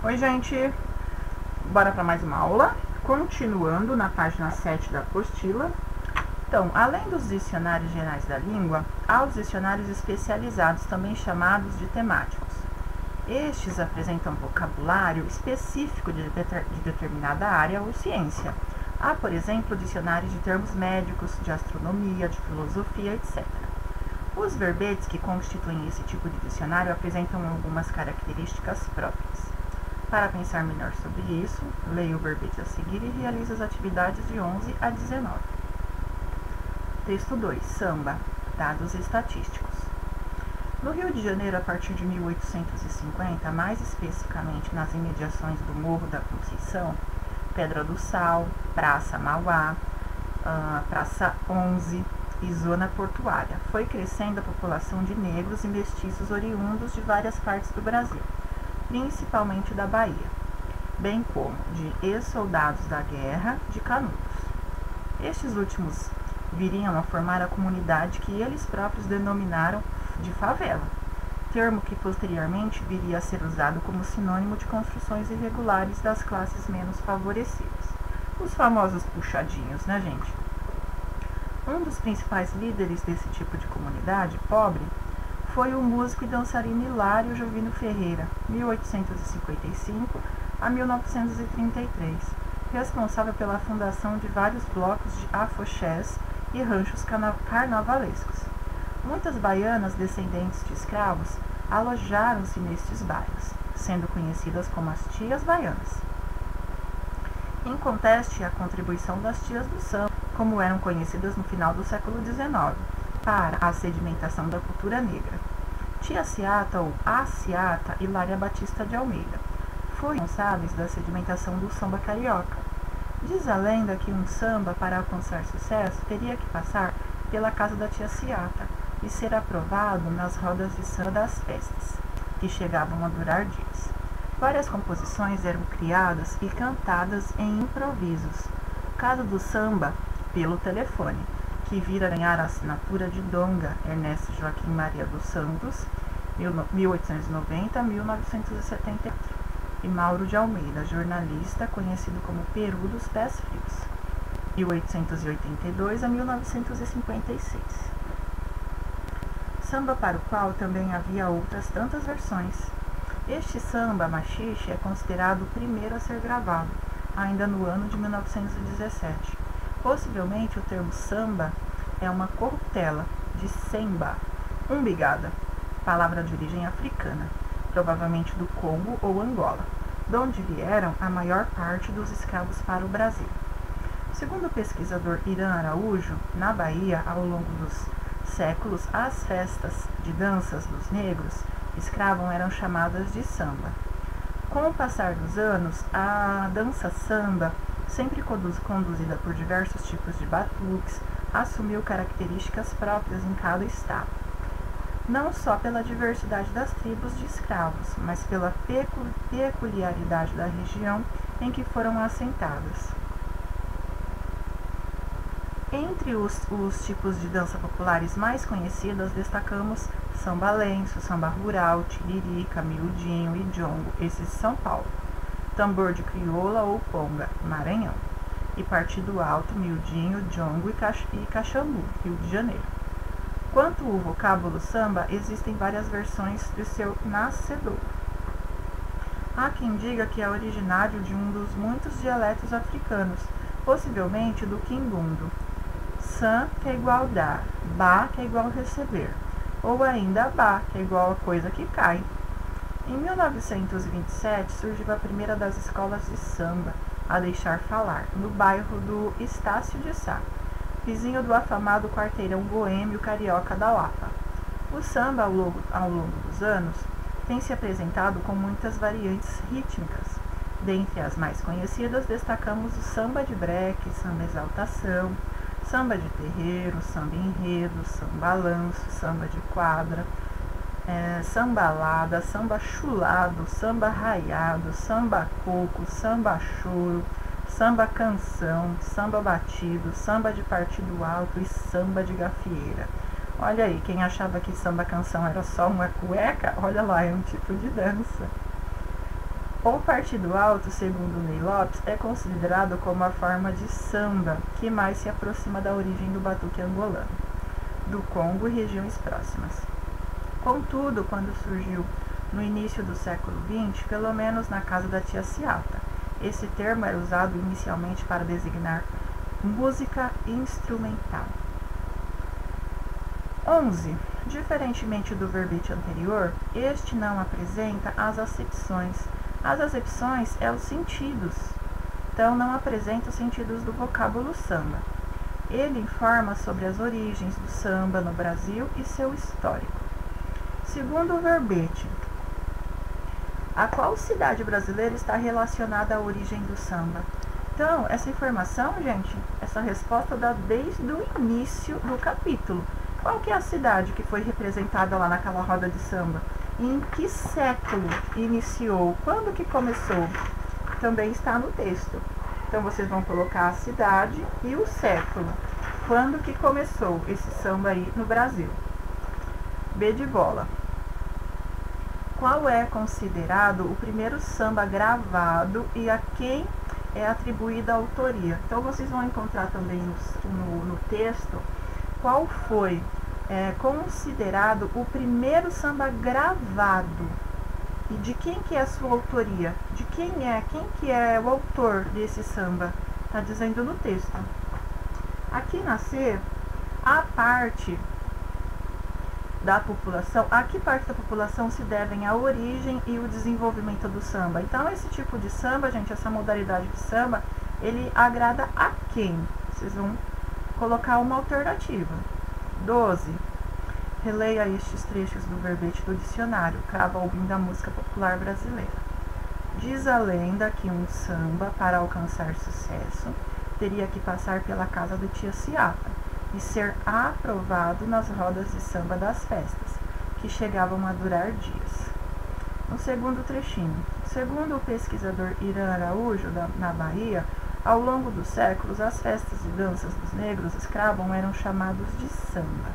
Oi, gente! Bora para mais uma aula? Continuando na página 7 da apostila. Então, além dos dicionários gerais da língua, há os dicionários especializados, também chamados de temáticos. Estes apresentam vocabulário específico de determinada área ou ciência. Há, por exemplo, dicionários de termos médicos, de astronomia, de filosofia, etc. Os verbetes que constituem esse tipo de dicionário apresentam algumas características próprias. Para pensar melhor sobre isso, leia o verbete a seguir e realize as atividades de 11 a 19. Texto 2. Samba. Dados estatísticos. No Rio de Janeiro, a partir de 1850, mais especificamente nas imediações do Morro da Conceição, Pedra do Sal, Praça Mauá, Praça 11 e Zona Portuária, foi crescendo a população de negros e mestiços oriundos de várias partes do Brasil, principalmente da Bahia, bem como de ex-soldados da guerra de Canudos. Estes últimos viriam a formar a comunidade que eles próprios denominaram de favela, termo que posteriormente viria a ser usado como sinônimo de construções irregulares das classes menos favorecidas. Os famosos puxadinhos, né, gente? Um dos principais líderes desse tipo de comunidade pobre foi o músico e dançarino Hilário Jovino Ferreira, 1855 a 1933, responsável pela fundação de vários blocos de afoxés e ranchos carnavalescos. Muitas baianas descendentes de escravos alojaram-se nestes bairros, sendo conhecidas como as tias baianas. Em conteste, a contribuição das tias do samba, como eram conhecidas no final do século XIX, para a sedimentação da cultura negra. Tia Ciata ou a Ciata Hilária Batista de Almeida foram responsáveis da sedimentação do samba carioca. Diz a lenda que um samba, para alcançar sucesso, teria que passar pela casa da tia Ciata e ser aprovado nas rodas de samba das festas, que chegavam a durar dias. Várias composições eram criadas e cantadas em improvisos. O caso do samba pelo telefone, que vira ganhar a assinatura de Donga Ernesto Joaquim Maria dos Santos, 1890 a 1974, e Mauro de Almeida, jornalista conhecido como Peru dos Pés Frios, 1882 a 1956. Samba para o qual também havia outras tantas versões. Este samba machixe é considerado o primeiro a ser gravado, ainda no ano de 1917. Possivelmente o termo samba é uma corruptela de semba, umbigada, palavra de origem africana, provavelmente do Congo ou Angola, de onde vieram a maior parte dos escravos para o Brasil. Segundo o pesquisador Irã Araújo, na Bahia, ao longo dos séculos, as festas de danças dos negros escravos eram chamadas de samba. Com o passar dos anos, a dança samba, sempre conduzida por diversos tipos de batuques, assumiu características próprias em cada estado, não só pela diversidade das tribos de escravos, mas pela peculiaridade da região em que foram assentadas. Entre os tipos de dança populares mais conhecidas, destacamos samba lenço, samba rural, tiririca, miudinho e jongo, esses de São Paulo, tambor de crioula ou conga, Maranhão, e partido alto, miudinho, jongo e caxambu, Rio de Janeiro. Quanto ao vocábulo samba, existem várias versões de seu nascedor. Há quem diga que é originário de um dos muitos dialetos africanos, possivelmente do quimbundo. San, que é igual dar, ba, que é igual receber, ou ainda ba, que é igual a coisa que cai. Em 1927, surgiu a primeira das escolas de samba a deixar falar, no bairro do Estácio de Sá, vizinho do afamado quarteirão boêmio carioca da Lapa. O samba, ao longo dos anos, tem se apresentado com muitas variantes rítmicas. Dentre as mais conhecidas, destacamos o samba de breque, samba exaltação, samba de terreiro, samba enredo, samba lanço, samba de quadra, sambalada, samba chulado, samba raiado, samba coco, samba choro, samba canção, samba batido, samba de partido alto e samba de gafieira. Olha aí, quem achava que samba canção era só uma cueca, olha lá, é um tipo de dança. O Partido Alto, segundo Ney Lopes, é considerado como a forma de samba que mais se aproxima da origem do batuque angolano, do Congo e regiões próximas. Contudo, quando surgiu no início do século XX, pelo menos na casa da tia Ciata, esse termo era usado inicialmente para designar música instrumental. 11. Diferentemente do verbete anterior, este não apresenta as acepções. As acepções é os sentidos, então não apresenta os sentidos do vocábulo samba. Ele informa sobre as origens do samba no Brasil e seu histórico. Segundo o verbete, a qual cidade brasileira está relacionada à origem do samba? Então, essa informação, gente, essa resposta dá desde o início do capítulo. Qual que é a cidade que foi representada lá naquela roda de samba? Em que século iniciou? Quando que começou? Também está no texto. Então, vocês vão colocar a cidade e o século. Quando que começou esse samba aí no Brasil? B de bola. Qual é considerado o primeiro samba gravado e a quem é atribuída a autoria? Então, vocês vão encontrar também no texto qual foi considerado o primeiro samba gravado e de quem que é a sua autoria, de quem que é o autor desse samba, está dizendo no texto. Aqui na C, a parte da população, a que parte da população se devem a origem e o desenvolvimento do samba. Então, esse tipo de samba, gente, essa modalidade de samba, ele agrada a quem? Vocês vão colocar uma alternativa. 12. Releia estes trechos do verbete do dicionário, crava o bim da música popular brasileira. Diz a lenda que um samba, para alcançar sucesso, teria que passar pela casa do tia Ciata e ser aprovado nas rodas de samba das festas, que chegavam a durar dias. No segundo trechinho, segundo o pesquisador Irã Araújo, na Bahia, ao longo dos séculos, as festas e danças dos negros escravos eram chamados de samba.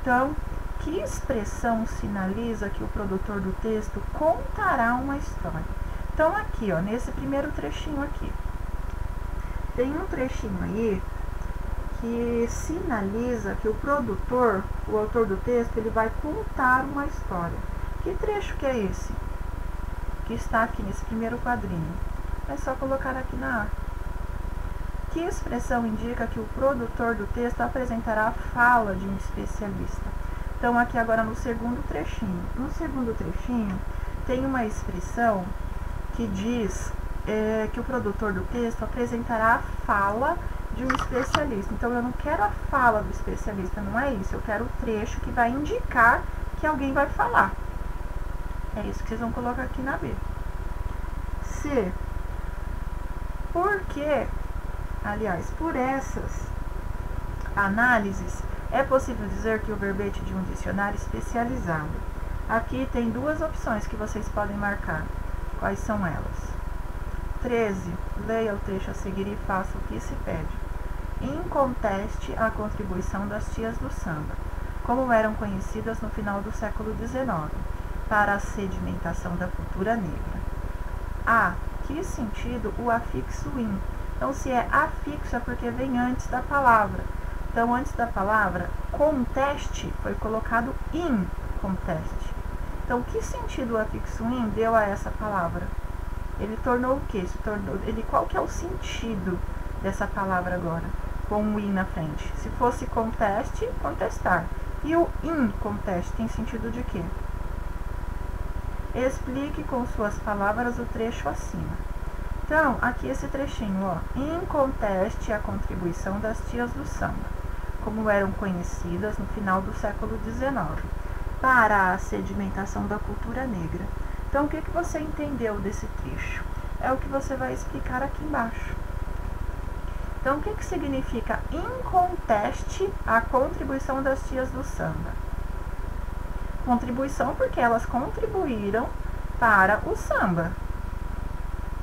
Então, que expressão sinaliza que o produtor do texto contará uma história? Então, aqui, ó, nesse primeiro trechinho aqui, tem um trechinho aí que sinaliza que o produtor, o autor do texto, ele vai contar uma história. Que trecho que é esse? Que está aqui nesse primeiro quadrinho. É só colocar aqui na A. Que expressão indica que o produtor do texto apresentará a fala de um especialista? Então, aqui agora no segundo trechinho. No segundo trechinho, tem uma expressão que diz que o produtor do texto apresentará a fala de um especialista. Então, eu não quero a fala do especialista, não é isso. Eu quero o trecho que vai indicar que alguém vai falar. É isso que vocês vão colocar aqui na B. C. Por essas análises, é possível dizer que o verbete de um dicionário especializado. Aqui tem duas opções que vocês podem marcar. Quais são elas? 13. Leia o trecho a seguir e faça o que se pede. Inconteste a contribuição das tias do samba, como eram conhecidas no final do século XIX, para a sedimentação da cultura negra. A. Que sentido o afixo in? Então, se é afixo, é porque vem antes da palavra. Então, antes da palavra conteste, foi colocado in conteste. Então, que sentido o afixo in deu a essa palavra? Ele tornou o quê? Qual que é o sentido dessa palavra agora? Com o in na frente. Se fosse conteste, contestar. E o in conteste tem sentido de quê? Explique com suas palavras o trecho acima. Então, aqui esse trechinho, ó. Inconteste a contribuição das tias do samba, como eram conhecidas no final do século XIX, para a sedimentação da cultura negra. Então, o que você entendeu desse trecho? É o que você vai explicar aqui embaixo. Então, o que significa inconteste a contribuição das tias do samba? Contribuição porque elas contribuíram para o samba.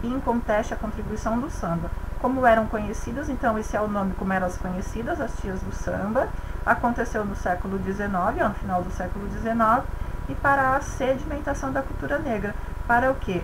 Inconteste a contribuição do samba. Como eram conhecidas, então esse é o nome como eram as conhecidas, as tias do samba. Aconteceu no século XIX, no final do século XIX, e para a sedimentação da cultura negra. para o quê?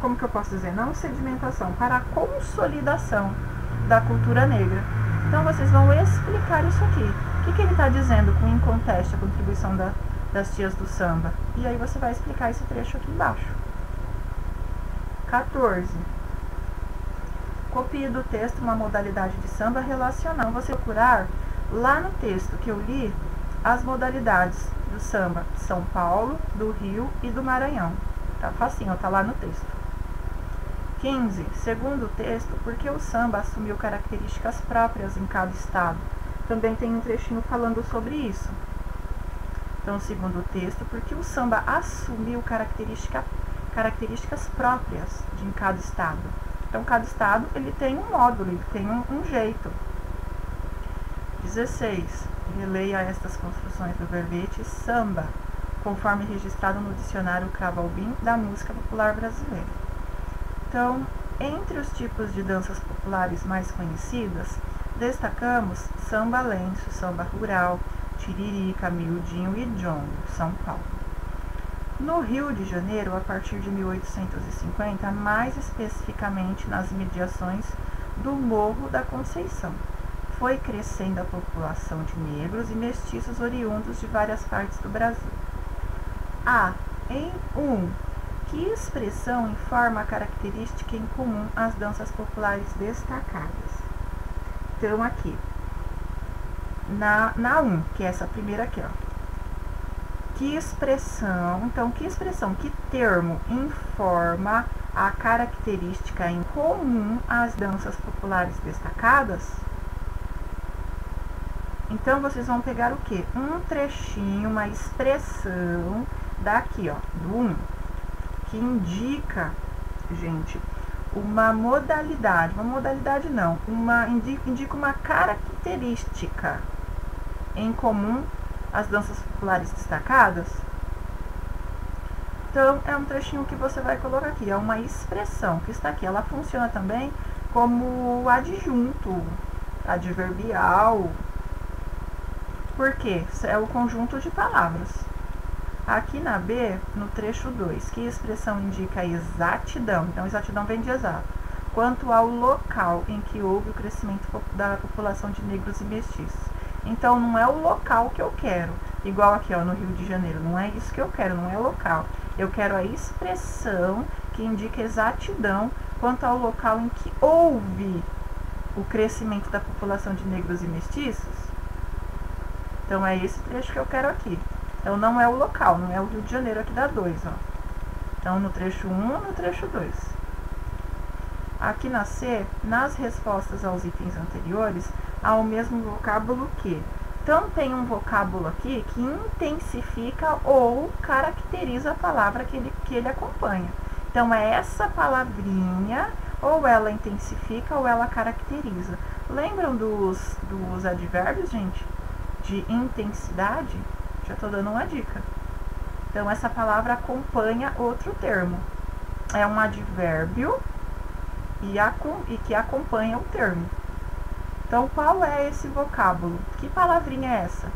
Como que eu posso dizer? Não sedimentação, para a consolidação da cultura negra. Então, vocês vão explicar isso aqui. O que ele está dizendo com em contexto a contribuição das tias do samba? E aí você vai explicar esse trecho aqui embaixo. 14. Copie do texto uma modalidade de samba relacional. Você procurar lá no texto que eu li as modalidades do samba de São Paulo, do Rio e do Maranhão. Tá facinho, tá lá no texto. 15. Segundo o texto, porque o samba assumiu características próprias em cada estado. Também tem um trechinho falando sobre isso. Então, segundo o texto, porque o samba assumiu características próprias em cada estado. Então, cada estado ele tem um módulo, ele tem um jeito. 16. Releia estas construções do verbete samba, conforme registrado no dicionário Cravo Albim da música popular brasileira. Então, entre os tipos de danças populares mais conhecidas, destacamos samba lenço, samba rural, tiririca, miudinho e jongo, São Paulo. No Rio de Janeiro, a partir de 1850, mais especificamente nas imediações do Morro da Conceição, foi crescendo a população de negros e mestiços oriundos de várias partes do Brasil. Em 1. Que expressão informa a característica em comum às danças populares destacadas? Então, aqui, na 1, que é essa primeira aqui, ó. Que expressão, que termo informa a característica em comum às danças populares destacadas? Então, vocês vão pegar o quê? Um trechinho, uma expressão daqui, ó, do 1, que indica, gente, uma modalidade não, indica uma característica em comum às danças populares destacadas. Então, é um trechinho que você vai colocar aqui, é uma expressão que está aqui. Ela funciona também como adjunto, adverbial, porque é o conjunto de palavras. Aqui na B, no trecho 2, que expressão indica exatidão? Então, exatidão vem de exato. Quanto ao local em que houve o crescimento da população de negros e mestiços. Então, não é o local que eu quero. Igual aqui, ó, no Rio de Janeiro. Não é isso que eu quero, não é local. Eu quero a expressão que indica exatidão quanto ao local em que houve o crescimento da população de negros e mestiços. Então, é esse trecho que eu quero aqui. Então, não é o local, não é o Rio de Janeiro aqui da 2, ó. Então, no trecho 1, no trecho 2. Aqui na C, nas respostas aos itens anteriores, há o mesmo vocábulo que. Então, tem um vocábulo aqui que intensifica ou caracteriza a palavra que ele acompanha. Então, é essa palavrinha, ou ela intensifica ou ela caracteriza. Lembram dos advérbios, gente? De intensidade? Já estou dando uma dica. Então, essa palavra acompanha outro termo. É um advérbio e que acompanha o termo. Então, qual é esse vocábulo? Que palavrinha é essa?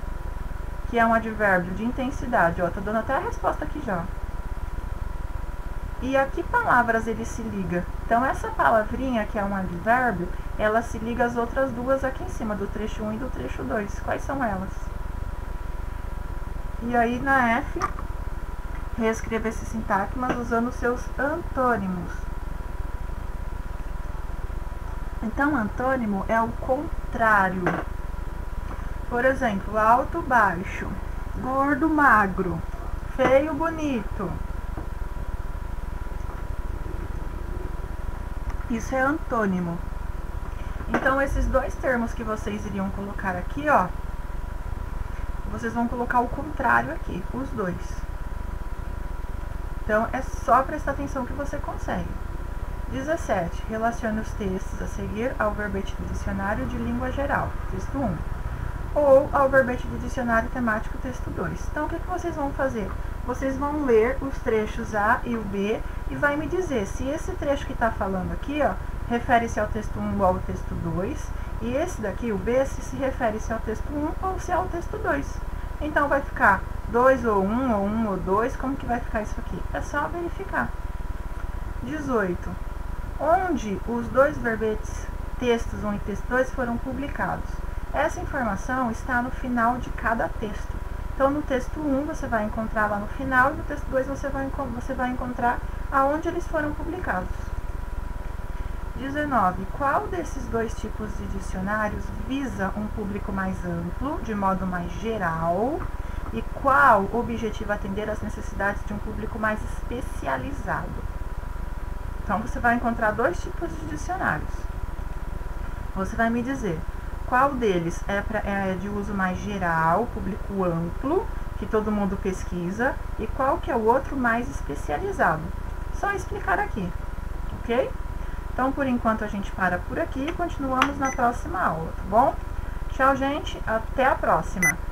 Que é um advérbio de intensidade. Ó, estou dando até a resposta aqui já. E a que palavras ele se liga? Então, essa palavrinha, que é um advérbio, ela se liga às outras duas aqui em cima, do trecho 1 e do trecho 2. Quais são elas? E aí, na F, reescreva esse sintagmas usando seus antônimos. Então, antônimo é o contrário. Por exemplo, alto, baixo, gordo, magro, feio, bonito. Isso é antônimo. Então, esses dois termos que vocês iriam colocar aqui, ó, vocês vão colocar o contrário aqui, os dois. Então, é só prestar atenção que você consegue. 17. Relacione os textos a seguir ao verbete do dicionário de língua geral, texto 1, ou ao verbete do dicionário temático, texto 2. Então, o que vocês vão fazer? Vocês vão ler os trechos A e o B e vai me dizer se esse trecho que está falando aqui, ó, refere-se ao texto 1 ou ao texto 2, e esse daqui, o B, se refere-se ao texto 1 ou se ao texto 2. Então, vai ficar 2 ou 1, ou 1 ou 2, como que vai ficar isso aqui? É só verificar. 18. Onde os dois verbetes textos 1 e texto 2 foram publicados? Essa informação está no final de cada texto. Então, no texto 1 você vai encontrar lá no final, e no texto 2 você vai encontrar aonde eles foram publicados. 19. Qual desses dois tipos de dicionários visa um público mais amplo, de modo mais geral, e qual objetiva atender às necessidades de um público mais especializado? Então, você vai encontrar dois tipos de dicionários. Você vai me dizer qual deles é de uso mais geral, público amplo, que todo mundo pesquisa, e qual que é o outro mais especializado. Só explicar aqui, ok? Então, por enquanto, a gente para por aqui e continuamos na próxima aula, tá bom? Tchau, gente. Até a próxima.